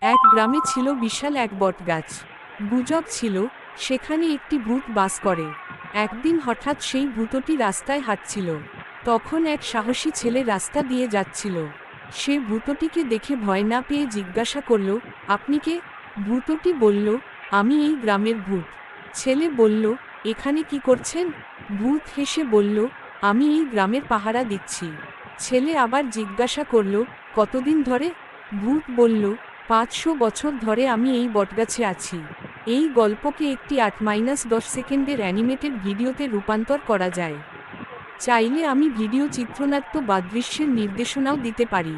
এক গ্রামে ছিল বিশাল এক বটগাছ। গুজব ছিল সেখানে একটি ভূত বাস করে। একদিন হঠাৎ সেই ভূতটি রাস্তায় হাঁটছিল। তখন এক সাহসী ছেলে রাস্তা দিয়ে যাচ্ছিল। সে ভূতটিকে দেখে ভয় না পেয়ে জিজ্ঞাসা করল, আপনি কে? ভূতটি বলল, আমি এই গ্রামের ভূত। ছেলে বলল, এখানে কি করছেন? ভূত হেসে বলল, আমি এই গ্রামের পাহারা দিচ্ছি। ছেলে আবার জিজ্ঞাসা করল, কতদিন ধরে? ভূত বলল, 500 বছর ধরে আমি এই বটগাছে আছি। এই গল্পকে একটি 8-10 সেকেন্ডের অ্যানিমেটেড ভিডিওতে রূপান্তর করা যায়। চাইলে আমি ভিডিও চিত্রনাট্য বা দৃশ্যের নির্দেশনাও দিতে পারি।